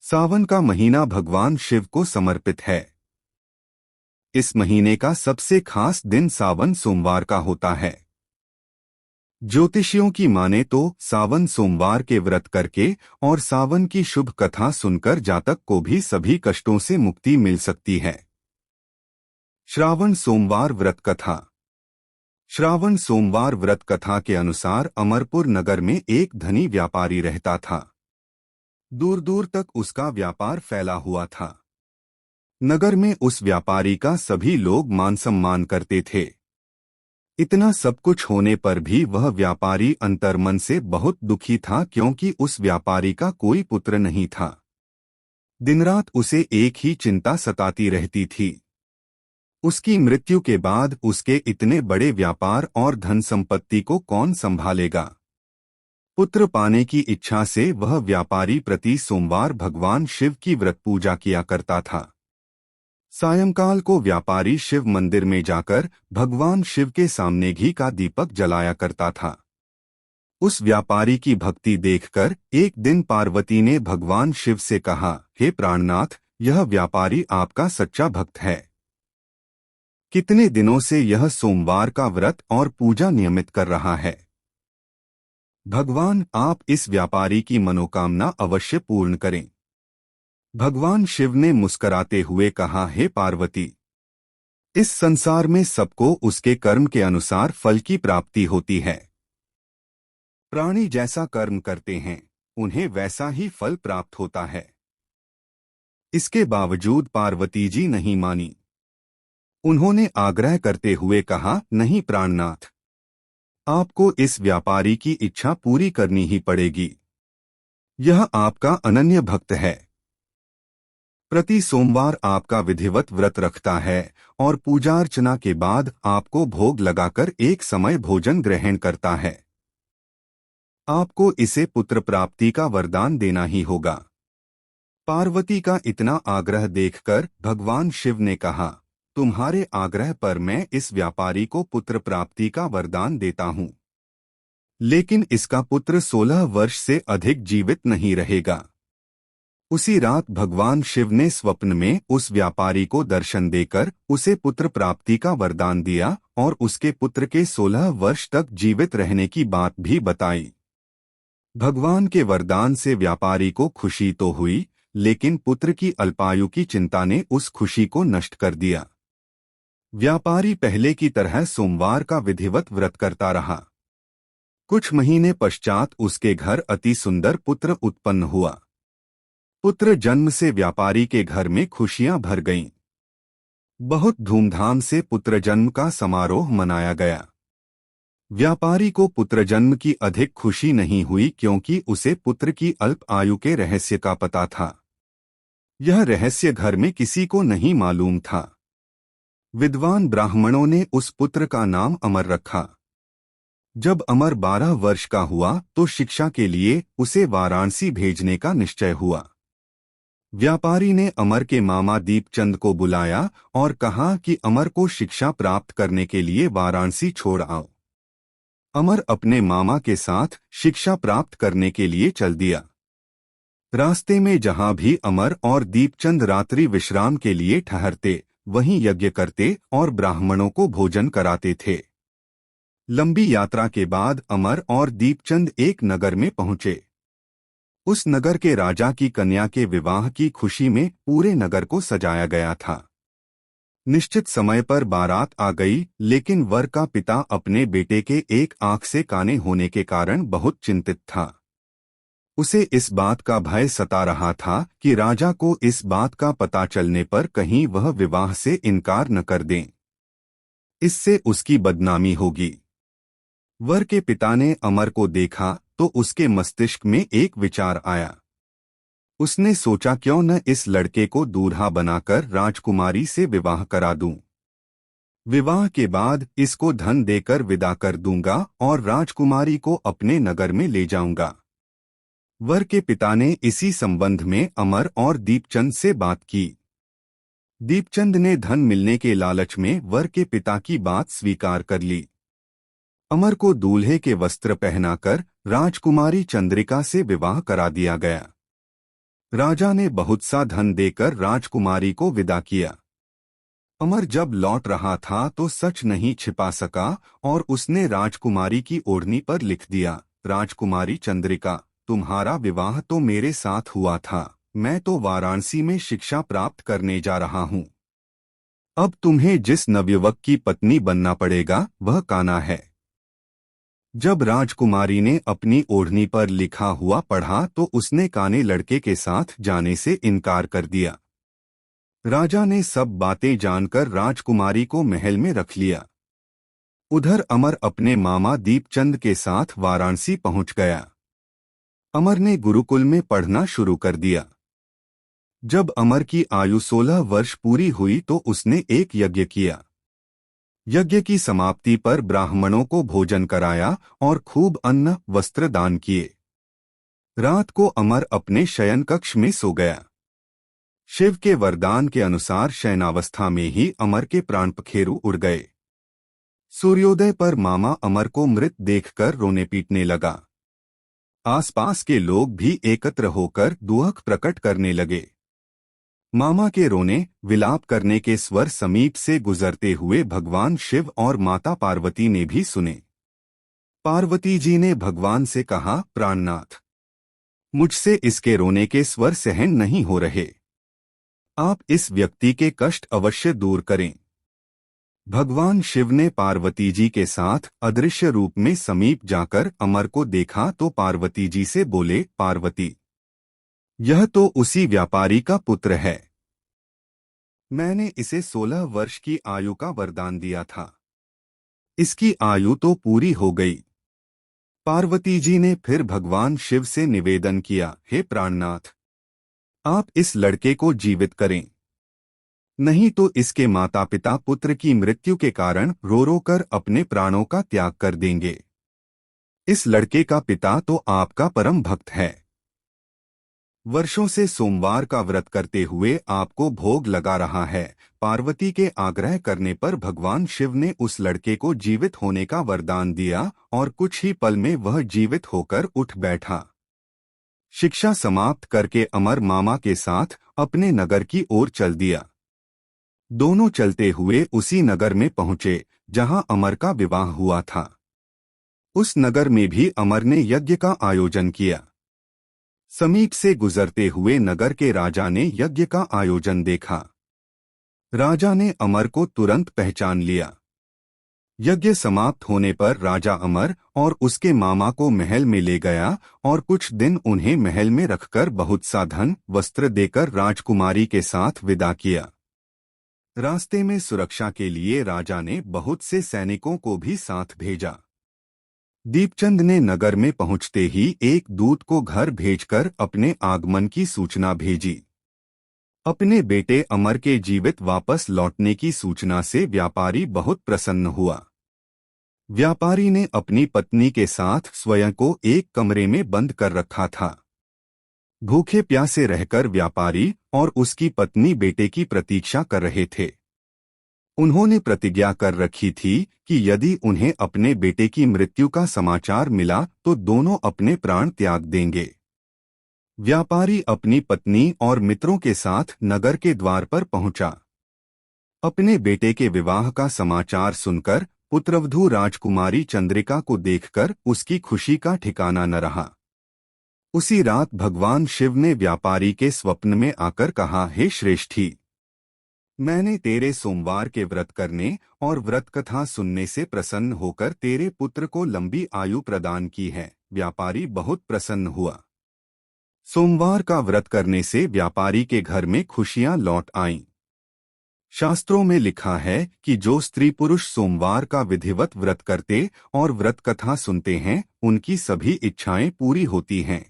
सावन का महीना भगवान शिव को समर्पित है। इस महीने का सबसे खास दिन सावन सोमवार का होता है। ज्योतिषियों की माने तो सावन सोमवार के व्रत करके और सावन की शुभ कथा सुनकर जातक को भी सभी कष्टों से मुक्ति मिल सकती है। श्रावण सोमवार व्रत कथा। श्रावण सोमवार व्रत कथा के अनुसार अमरपुर नगर में एक धनी व्यापारी रहता था। दूर दूर तक उसका व्यापार फैला हुआ था। नगर में उस व्यापारी का सभी लोग मान सम्मान करते थे। इतना सब कुछ होने पर भी वह व्यापारी अंतर्मन से बहुत दुखी था, क्योंकि उस व्यापारी का कोई पुत्र नहीं था। दिन रात उसे एक ही चिंता सताती रहती थी। उसकी मृत्यु के बाद उसके इतने बड़े व्यापार और धन संपत्ति को कौन संभालेगा। पुत्र पाने की इच्छा से वह व्यापारी प्रति सोमवार भगवान शिव की व्रत पूजा किया करता था। सायंकाल को व्यापारी शिव मंदिर में जाकर भगवान शिव के सामने घी का दीपक जलाया करता था। उस व्यापारी की भक्ति देखकर एक दिन पार्वती ने भगवान शिव से कहा, हे प्राणनाथ, यह व्यापारी आपका सच्चा भक्त है। कितने दिनों से यह सोमवार का व्रत और पूजा नियमित कर रहा है। भगवान, आप इस व्यापारी की मनोकामना अवश्य पूर्ण करें। भगवान शिव ने मुस्कराते हुए कहा, हे पार्वती, इस संसार में सबको उसके कर्म के अनुसार फल की प्राप्ति होती है। प्राणी जैसा कर्म करते हैं, उन्हें वैसा ही फल प्राप्त होता है। इसके बावजूद पार्वती जी नहीं मानी। उन्होंने आग्रह करते हुए कहा, नहीं प्राणनाथ, आपको इस व्यापारी की इच्छा पूरी करनी ही पड़ेगी। यह आपका अनन्य भक्त है। प्रति सोमवार आपका विधिवत व्रत रखता है और पूजा अर्चना के बाद आपको भोग लगाकर एक समय भोजन ग्रहण करता है। आपको इसे पुत्र प्राप्ति का वरदान देना ही होगा। पार्वती का इतना आग्रह देखकर भगवान शिव ने कहा, तुम्हारे आग्रह पर मैं इस व्यापारी को पुत्र प्राप्ति का वरदान देता हूँ, लेकिन इसका पुत्र 16 वर्ष से अधिक जीवित नहीं रहेगा। उसी रात भगवान शिव ने स्वप्न में उस व्यापारी को दर्शन देकर उसे पुत्र प्राप्ति का वरदान दिया और उसके पुत्र के 16 वर्ष तक जीवित रहने की बात भी बताई। भगवान के वरदान से व्यापारी को खुशी तो हुई, लेकिन पुत्र की अल्पायु की चिंता ने उस खुशी को नष्ट कर दिया। व्यापारी पहले की तरह सोमवार का विधिवत व्रत करता रहा। कुछ महीने पश्चात उसके घर अति सुंदर पुत्र उत्पन्न हुआ। पुत्र जन्म से व्यापारी के घर में खुशियां भर गईं। बहुत धूमधाम से पुत्र जन्म का समारोह मनाया गया। व्यापारी को पुत्र जन्म की अधिक खुशी नहीं हुई, क्योंकि उसे पुत्र की अल्प आयु के रहस्य का पता था। यह रहस्य घर में किसी को नहीं मालूम था। विद्वान ब्राह्मणों ने उस पुत्र का नाम अमर रखा। जब अमर 12 वर्ष का हुआ तो शिक्षा के लिए उसे वाराणसी भेजने का निश्चय हुआ। व्यापारी ने अमर के मामा दीपचंद को बुलाया और कहा कि अमर को शिक्षा प्राप्त करने के लिए वाराणसी छोड़ आओ। अमर अपने मामा के साथ शिक्षा प्राप्त करने के लिए चल दिया। रास्ते में जहां भी अमर और दीपचंद रात्रि विश्राम के लिए ठहरते, वहीं यज्ञ करते और ब्राह्मणों को भोजन कराते थे। लंबी यात्रा के बाद अमर और दीपचंद एक नगर में पहुंचे। उस नगर के राजा की कन्या के विवाह की खुशी में पूरे नगर को सजाया गया था। निश्चित समय पर बारात आ गई, लेकिन वर का पिता अपने बेटे के एक आंख से काने होने के कारण बहुत चिंतित था। उसे इस बात का भय सता रहा था कि राजा को इस बात का पता चलने पर कहीं वह विवाह से इनकार न कर दें। इससे उसकी बदनामी होगी। वर के पिता ने अमर को देखा तो उसके मस्तिष्क में एक विचार आया। उसने सोचा, क्यों न इस लड़के को दूल्हा बनाकर राजकुमारी से विवाह करा दूं। विवाह के बाद इसको धन देकर विदा कर दूंगा और राजकुमारी को अपने नगर में ले जाऊंगा। वर के पिता ने इसी संबंध में अमर और दीपचंद से बात की। दीपचंद ने धन मिलने के लालच में वर के पिता की बात स्वीकार कर ली। अमर को दूल्हे के वस्त्र पहनाकर राजकुमारी चंद्रिका से विवाह करा दिया गया। राजा ने बहुत सा धन देकर राजकुमारी को विदा किया। अमर जब लौट रहा था तो सच नहीं छिपा सका और उसने राजकुमारी की ओढ़नी पर लिख दिया, राजकुमारी चंद्रिका, तुम्हारा विवाह तो मेरे साथ हुआ था, मैं तो वाराणसी में शिक्षा प्राप्त करने जा रहा हूँ। अब तुम्हें जिस नवयुवक की पत्नी बनना पड़ेगा वह कान्हा है। जब राजकुमारी ने अपनी ओढ़नी पर लिखा हुआ पढ़ा तो उसने काने लड़के के साथ जाने से इनकार कर दिया। राजा ने सब बातें जानकर राजकुमारी को महल में रख लिया। उधर अमर अपने मामा दीपचंद के साथ वाराणसी पहुंच गया। अमर ने गुरुकुल में पढ़ना शुरू कर दिया। जब अमर की आयु 16 वर्ष पूरी हुई तो उसने एक यज्ञ किया। यज्ञ की समाप्ति पर ब्राह्मणों को भोजन कराया और खूब अन्न वस्त्र दान किए। रात को अमर अपने शयन कक्ष में सो गया। शिव के वरदान के अनुसार शयनावस्था में ही अमर के प्राण पखेरु उड़ गए। सूर्योदय पर मामा अमर को मृत देखकर रोने पीटने लगा। आसपास के लोग भी एकत्र होकर दुख प्रकट करने लगे। मामा के रोने विलाप करने के स्वर समीप से गुजरते हुए भगवान शिव और माता पार्वती ने भी सुने। पार्वती जी ने भगवान से कहा, प्राणनाथ, मुझसे इसके रोने के स्वर सहन नहीं हो रहे, आप इस व्यक्ति के कष्ट अवश्य दूर करें। भगवान शिव ने पार्वती जी के साथ अदृश्य रूप में समीप जाकर अमर को देखा तो पार्वती जी से बोले, पार्वती, यह तो उसी व्यापारी का पुत्र है। मैंने इसे 16 वर्ष की आयु का वरदान दिया था, इसकी आयु तो पूरी हो गई। पार्वती जी ने फिर भगवान शिव से निवेदन किया, हे प्राणनाथ, आप इस लड़के को जीवित करें, नहीं तो इसके माता पिता पुत्र की मृत्यु के कारण रो रो कर अपने प्राणों का त्याग कर देंगे। इस लड़के का पिता तो आपका परम भक्त है, वर्षों से सोमवार का व्रत करते हुए आपको भोग लगा रहा है। पार्वती के आग्रह करने पर भगवान शिव ने उस लड़के को जीवित होने का वरदान दिया और कुछ ही पल में वह जीवित होकर उठ बैठा। शिक्षा समाप्त करके अमर मामा के साथ अपने नगर की ओर चल दिया। दोनों चलते हुए उसी नगर में पहुंचे जहां अमर का विवाह हुआ था। उस नगर में भी अमर ने यज्ञ का आयोजन किया। समीप से गुजरते हुए नगर के राजा ने यज्ञ का आयोजन देखा। राजा ने अमर को तुरंत पहचान लिया। यज्ञ समाप्त होने पर राजा अमर और उसके मामा को महल में ले गया और कुछ दिन उन्हें महल में रखकर बहुत सा धन वस्त्र देकर राजकुमारी के साथ विदा किया। रास्ते में सुरक्षा के लिए राजा ने बहुत से सैनिकों को भी साथ भेजा। दीपचंद ने नगर में पहुंचते ही एक दूत को घर भेजकर अपने आगमन की सूचना भेजी। अपने बेटे अमर के जीवित वापस लौटने की सूचना से व्यापारी बहुत प्रसन्न हुआ। व्यापारी ने अपनी पत्नी के साथ स्वयं को एक कमरे में बंद कर रखा था। भूखे प्यासे रहकर व्यापारी और उसकी पत्नी बेटे की प्रतीक्षा कर रहे थे। उन्होंने प्रतिज्ञा कर रखी थी कि यदि उन्हें अपने बेटे की मृत्यु का समाचार मिला तो दोनों अपने प्राण त्याग देंगे। व्यापारी अपनी पत्नी और मित्रों के साथ नगर के द्वार पर पहुंचा। अपने बेटे के विवाह का समाचार सुनकर पुत्रवधू राजकुमारी चंद्रिका को देखकर उसकी खुशी का ठिकाना न रहा। उसी रात भगवान शिव ने व्यापारी के स्वप्न में आकर कहा, हे श्रेष्ठी, मैंने तेरे सोमवार के व्रत करने और व्रत कथा सुनने से प्रसन्न होकर तेरे पुत्र को लंबी आयु प्रदान की है। व्यापारी बहुत प्रसन्न हुआ। सोमवार का व्रत करने से व्यापारी के घर में खुशियां लौट आईं। शास्त्रों में लिखा है कि जो स्त्री पुरुष सोमवार का विधिवत व्रत करते और व्रत कथा सुनते हैं, उनकी सभी इच्छाएं पूरी होती हैं।